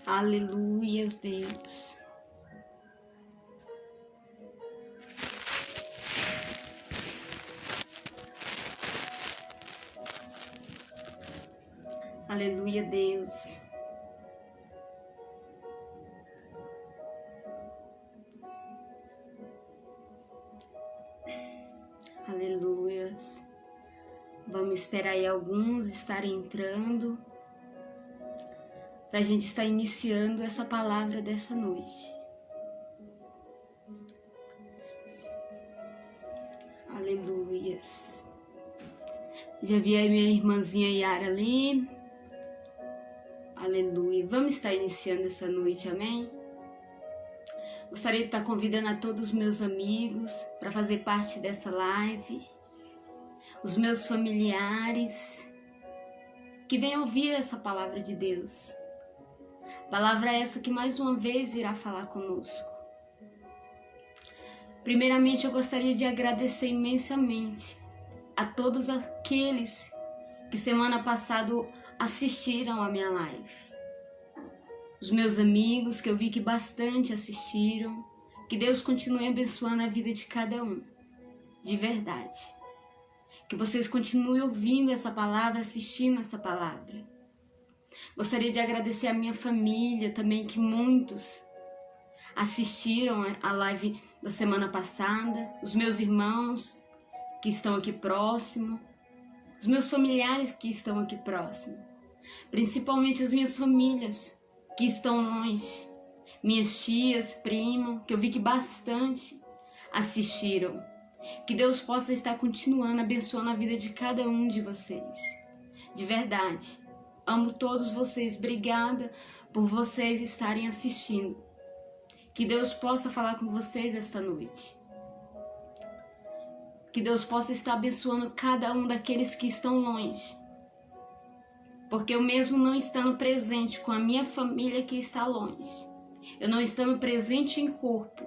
Aleluias, Deus. Aleluia, Deus. Aleluias. Vamos esperar aí alguns estarem entrando para a gente estar iniciando essa palavra dessa noite. Aleluias. Já vi aí minha irmãzinha Yara ali. Aleluia. Vamos estar iniciando essa noite, amém? Gostaria de estar convidando a todos os meus amigos para fazer parte dessa live. Os meus familiares que venham ouvir essa palavra de Deus. Palavra essa que mais uma vez irá falar conosco. Primeiramente, eu gostaria de agradecer imensamente a todos aqueles que semana passada assistiram a minha live. Os meus amigos, que eu vi que bastante assistiram. Que Deus continue abençoando a vida de cada um, de verdade. Que vocês continuem ouvindo essa palavra, assistindo essa palavra. Gostaria de agradecer a minha família também, que muitos assistiram a live da semana passada. Os meus irmãos que estão aqui próximo. Os meus familiares que estão aqui próximo. Principalmente as minhas famílias que estão longe. Minhas tias, primo, que eu vi que bastante assistiram. Que Deus possa estar continuando abençoando a vida de cada um de vocês. De verdade. Amo todos vocês. Obrigada por vocês estarem assistindo. Que Deus possa falar com vocês esta noite. Que Deus possa estar abençoando cada um daqueles que estão longe. Porque eu mesmo não estando presente com a minha família que está longe. Eu não estando presente em corpo.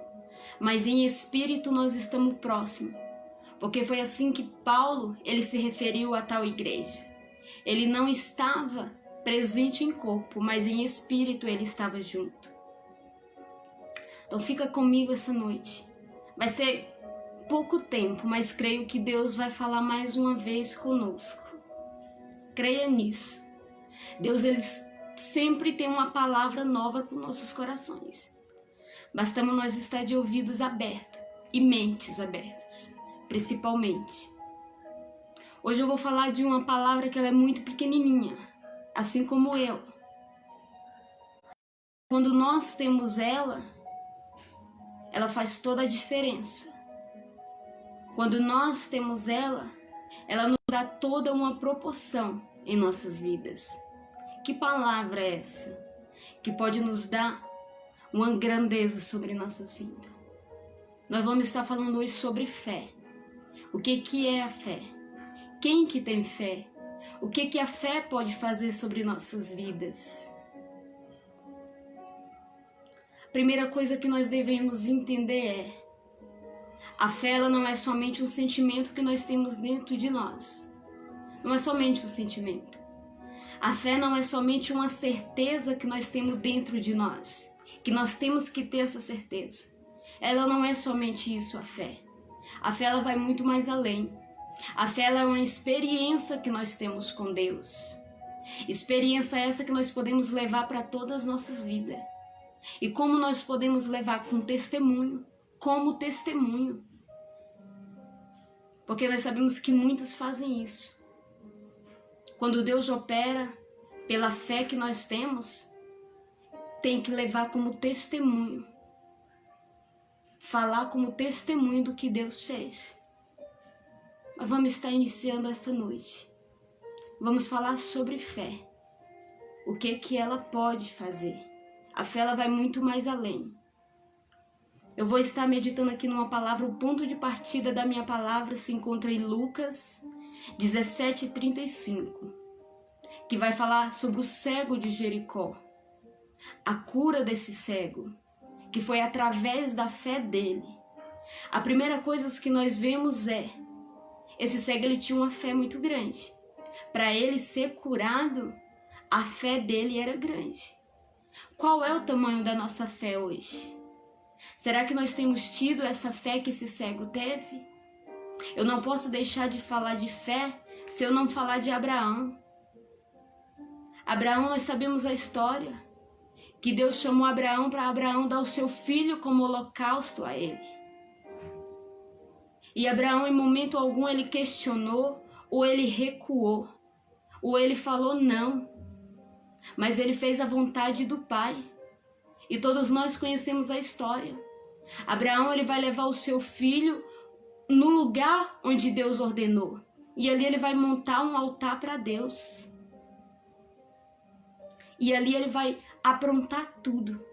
Mas em espírito nós estamos próximos. Porque foi assim que Paulo ele se referiu a tal igreja. Ele não estava presente em corpo, mas em espírito ele estava junto. Então fica comigo essa noite. Vai ser pouco tempo, mas creio que Deus vai falar mais uma vez conosco. Creia nisso. Deus ele sempre tem uma palavra nova para os nossos corações. Bastamos nós estar de ouvidos abertos e mentes abertas, principalmente. Hoje eu vou falar de uma palavra que ela é muito pequenininha, assim como eu. Quando nós temos ela faz toda a diferença. Quando nós temos ela nos dá toda uma proporção em nossas vidas. Que palavra é essa? Que pode nos dar uma grandeza sobre nossas vidas. Nós vamos estar falando hoje sobre fé. O que é a fé? Quem que tem fé? O que a fé pode fazer sobre nossas vidas? A primeira coisa que nós devemos entender é: a fé ela não é somente um sentimento que nós temos dentro de nós. Não é somente um sentimento. A fé não é somente uma certeza que nós temos dentro de nós. Que nós temos que ter essa certeza. Ela não é somente isso, a fé. A fé ela vai muito mais além. A fé ela é uma experiência que nós temos com Deus. Experiência essa que nós podemos levar para todas as nossas vidas. E como nós podemos levar com testemunho, como testemunho. Porque nós sabemos que muitos fazem isso. Quando Deus opera pela fé que nós temos, tem que levar como testemunho. Falar como testemunho do que Deus fez. Nós vamos estar iniciando essa noite. Vamos falar sobre fé. O que ela pode fazer. A fé ela vai muito mais além. Eu vou estar meditando aqui numa palavra. O ponto de partida da minha palavra se encontra em Lucas 17:35. Que vai falar sobre o cego de Jericó. A cura desse cego. Que foi através da fé dele. A primeira coisa que nós vemos é: esse cego ele tinha uma fé muito grande. Para ele ser curado, a fé dele era grande. Qual é o tamanho da nossa fé hoje? Será que nós temos tido essa fé que esse cego teve? Eu não posso deixar de falar de fé se eu não falar de Abraão. Abraão, nós sabemos a história, que Deus chamou Abraão para Abraão dar o seu filho como holocausto a ele. E Abraão, em momento algum, ele questionou, ou ele recuou, ou ele falou não, mas ele fez a vontade do Pai. E todos nós conhecemos a história. Abraão, ele vai levar o seu filho no lugar onde Deus ordenou. E ali ele vai montar um altar para Deus. E ali ele vai aprontar tudo.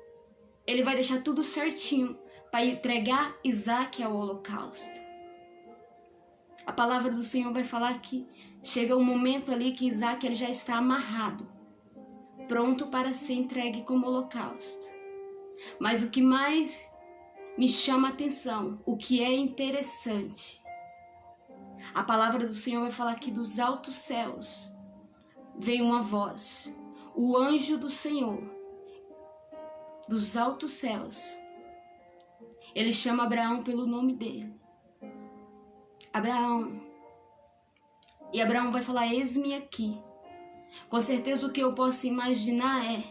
Ele vai deixar tudo certinho para entregar Isaac ao holocausto. A palavra do Senhor vai falar que chega um momento ali que Isaac ele já está amarrado, pronto para ser entregue como holocausto. Mas o que mais me chama a atenção, o que é interessante, a palavra do Senhor vai falar que dos altos céus veio uma voz, o anjo do Senhor, dos altos céus. Ele chama Abraão pelo nome dele. Abraão. E Abraão vai falar, eis-me aqui. Com certeza o que eu posso imaginar é,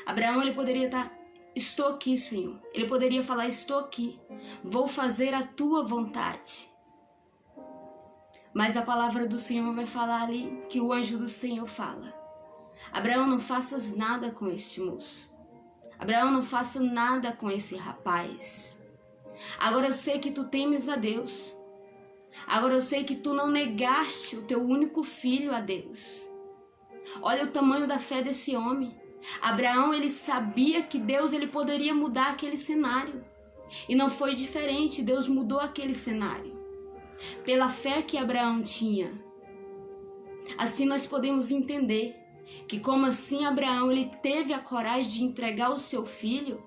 Abraão ele poderia estar, estou aqui, Senhor. Ele poderia falar, estou aqui. Vou fazer a tua vontade. Mas a palavra do Senhor vai falar ali, que o anjo do Senhor fala. Abraão, não faças nada com este moço. Abraão, não faça nada com esse rapaz. Agora eu sei que tu temes a Deus. Agora eu sei que tu não negaste o teu único filho a Deus. Olha o tamanho da fé desse homem. Abraão, ele sabia que Deus ele poderia mudar aquele cenário. E não foi diferente, Deus mudou aquele cenário. Pela fé que Abraão tinha. Assim nós podemos entender que como assim Abraão ele teve a coragem de entregar o seu filho,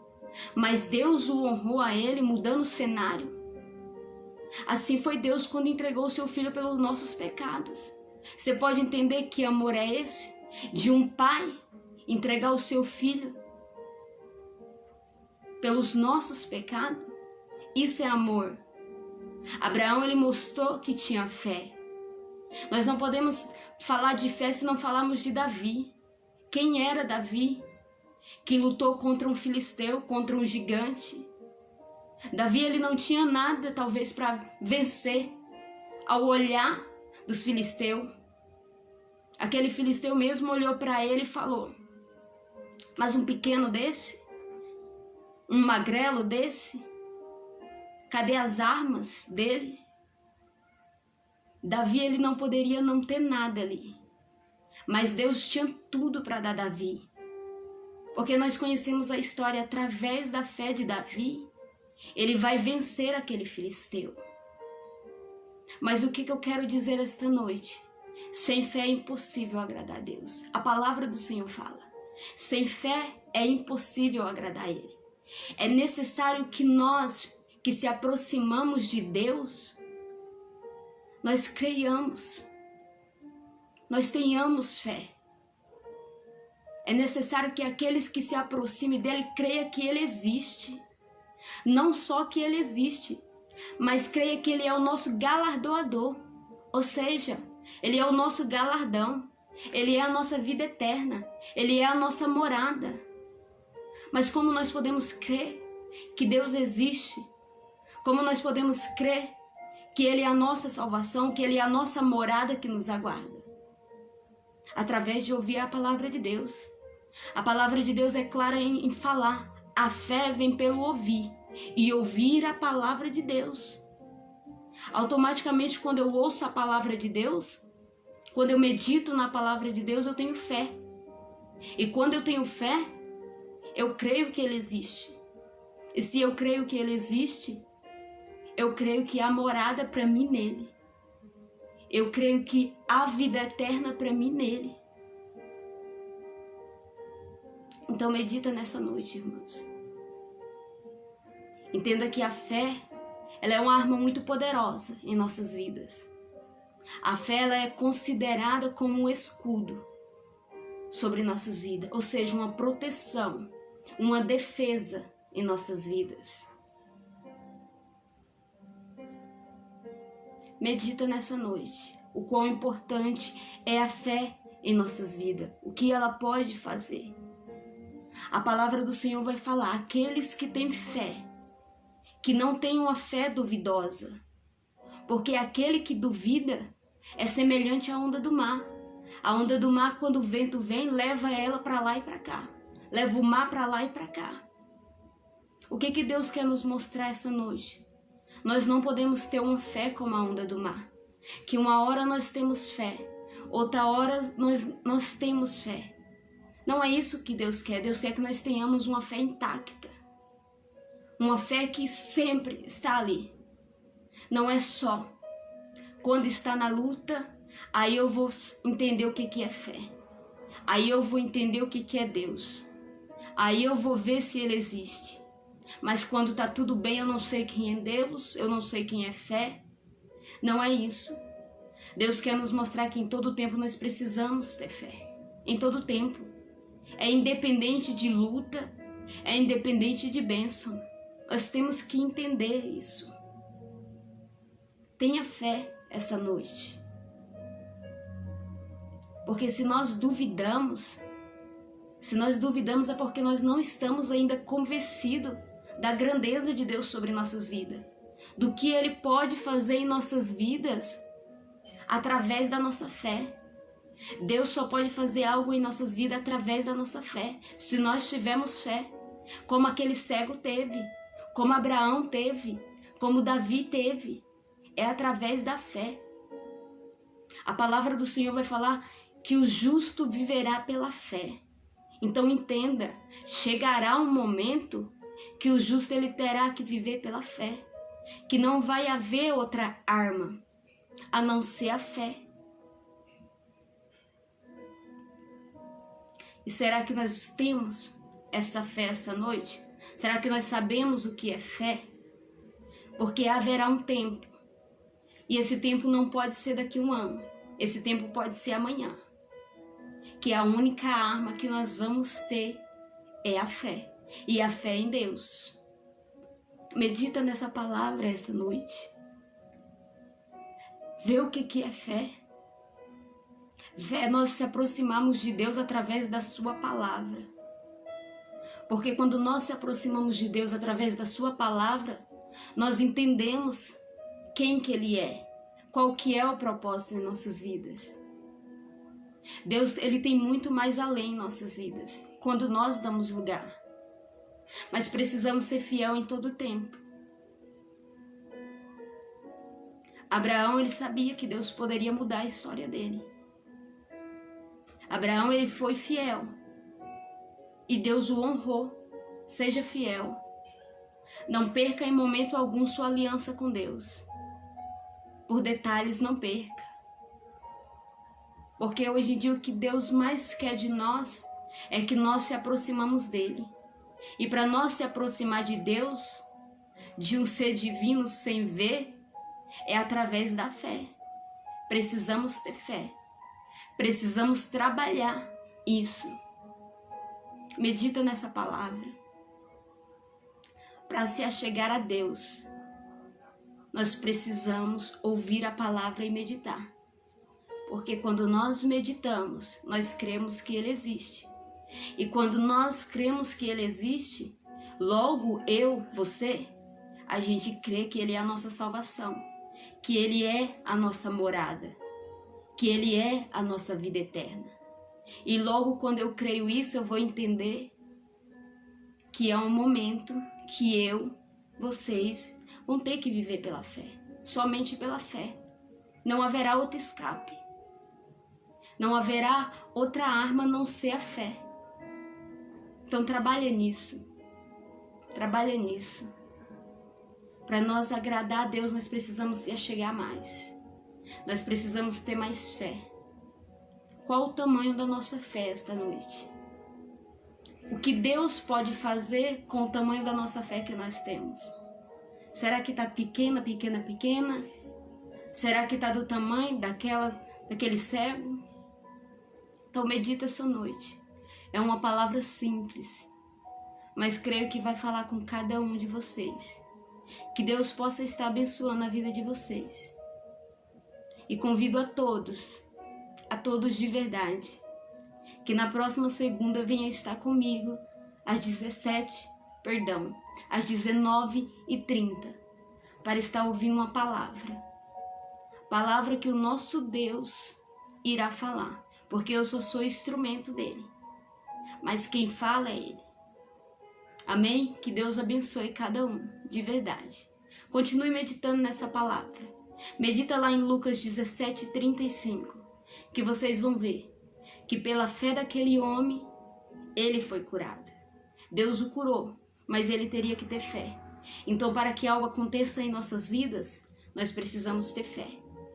mas Deus o honrou a ele mudando o cenário. Assim foi Deus quando entregou o seu filho pelos nossos pecados. Você pode entender que amor é esse? De um pai entregar o seu filho pelos nossos pecados? Isso é amor. Abraão ele mostrou que tinha fé. Nós não podemos falar de fé se não falarmos de Davi. Quem era Davi? Que lutou contra um filisteu, contra um gigante. Davi ele não tinha nada talvez para vencer ao olhar dos filisteus. Aquele filisteu mesmo olhou para ele e falou, mas um pequeno desse? Um magrelo desse? Cadê as armas dele? Davi ele não poderia não ter nada ali. Mas Deus tinha tudo para dar Davi. Porque nós conhecemos a história através da fé de Davi. Ele vai vencer aquele filisteu. Mas o que eu quero dizer esta noite? Sem fé é impossível agradar a Deus. A palavra do Senhor fala. Sem fé é impossível agradar a Ele. É necessário que nós, que se aproximamos de Deus, nós creiamos. Nós tenhamos fé. É necessário que aqueles que se aproximem dele creiam que ele existe. Não só que ele existe, mas creia que ele é o nosso galardoador. Ou seja, ele é o nosso galardão. Ele é a nossa vida eterna. Ele é a nossa morada. Mas como nós podemos crer que Deus existe? Como nós podemos crer que ele é a nossa salvação, que ele é a nossa morada que nos aguarda? Através de ouvir a palavra de Deus. A palavra de Deus é clara em falar. A fé vem pelo ouvir, e ouvir a palavra de Deus. Automaticamente, quando eu ouço a palavra de Deus, quando eu medito na palavra de Deus, eu tenho fé. E quando eu tenho fé, eu creio que Ele existe. E se eu creio que Ele existe, eu creio que há morada para mim nele. Eu creio que há vida eterna para mim nele. Então medita nessa noite, irmãos. Entenda que a fé, ela é uma arma muito poderosa em nossas vidas. A fé ela é considerada como um escudo. sobre nossas vidas, ou seja, uma proteção, uma defesa em nossas vidas. Medita nessa noite o quão importante é a fé em nossas vidas, o que ela pode fazer. A palavra do Senhor vai falar: aqueles que têm fé, que não têm uma fé duvidosa, porque aquele que duvida é semelhante à onda do mar. A onda do mar, quando o vento vem, leva ela para lá e para cá, leva o mar para lá e para cá. O que Deus quer nos mostrar essa noite? Nós não podemos ter uma fé como a onda do mar, que uma hora nós temos fé, outra hora nós temos fé. Não é isso que Deus quer. Deus quer que nós tenhamos uma fé intacta, uma fé que sempre está ali. Não é só quando está na luta, aí eu vou entender o que é fé, aí eu vou entender o que é Deus, aí eu vou ver se Ele existe. Mas quando está tudo bem, eu não sei quem é Deus, eu não sei quem é fé. Não é isso. Deus quer nos mostrar que em todo tempo nós precisamos ter fé. Em todo tempo. É independente de luta, é independente de bênção. Nós temos que entender isso. Tenha fé essa noite. Porque se nós duvidamos é porque nós não estamos ainda convencidos da grandeza de Deus sobre nossas vidas, do que Ele pode fazer em nossas vidas através da nossa fé. Deus só pode fazer algo em nossas vidas através da nossa fé, se nós tivermos fé, como aquele cego teve, como Abraão teve, como Davi teve. É através da fé. A palavra do Senhor vai falar que o justo viverá pela fé. Então entenda, chegará um momento que o justo ele terá que viver pela fé, que não vai haver outra arma a não ser a fé. E será que nós temos essa fé essa noite? Será que nós sabemos o que é fé? Porque haverá um tempo, e esse tempo não pode ser daqui a um ano, esse tempo pode ser amanhã, que a única arma que nós vamos ter é a fé, e a fé em Deus. Medita nessa palavra esta noite. Vê o que é fé. Fé é nós se aproximarmos de Deus através da sua palavra. Porque quando nós se aproximamos de Deus através da sua palavra, nós entendemos quem que Ele é, qual que é o propósito em nossas vidas. Deus, Ele tem muito mais além em nossas vidas, quando nós damos lugar. Mas precisamos ser fiel em todo o tempo. Abraão, ele sabia que Deus poderia mudar a história dele. Abraão, ele foi fiel. E Deus o honrou. Seja fiel. Não perca em momento algum sua aliança com Deus. Por detalhes, não perca. Porque hoje em dia o que Deus mais quer de nós é que nós se aproximamos dele. E para nós se aproximar de Deus, de um ser divino sem ver, é através da fé. Precisamos ter fé. Precisamos trabalhar isso. Medita nessa palavra. Para se achegar a Deus, nós precisamos ouvir a palavra e meditar. Porque quando nós meditamos, nós cremos que Ele existe. E quando nós cremos que Ele existe, logo eu, você, a gente crê que Ele é a nossa salvação, que Ele é a nossa morada, que Ele é a nossa vida eterna. E logo quando eu creio isso, eu vou entender que é um momento que vocês vão ter que viver pela fé, somente pela fé. Não haverá outro escape. Não haverá outra arma a não ser a fé. Então trabalha nisso. Trabalha nisso. Para nós agradar a Deus, nós precisamos se achegar mais. Nós precisamos ter mais fé. Qual o tamanho da nossa fé esta noite? O que Deus pode fazer com o tamanho da nossa fé que nós temos? Será que está pequena, pequena, pequena? Será que está do tamanho daquele cego? Então medita essa noite. É uma palavra simples, mas creio que vai falar com cada um de vocês. Que Deus possa estar abençoando a vida de vocês. E convido a todos de verdade, que na próxima segunda venha estar comigo às 19h30, para estar ouvindo uma palavra que o nosso Deus irá falar, porque eu só sou instrumento dele, mas quem fala é ele. Amém? Que Deus abençoe cada um, de verdade. Continue meditando nessa palavra. Medita lá em Lucas 17:35, que vocês vão ver que pela fé daquele homem, ele foi curado. Deus o curou, mas ele teria que ter fé. Então, para que algo aconteça em nossas vidas, nós precisamos ter fé.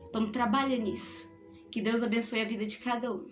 Então, trabalha nisso. Que Deus abençoe a vida de cada um.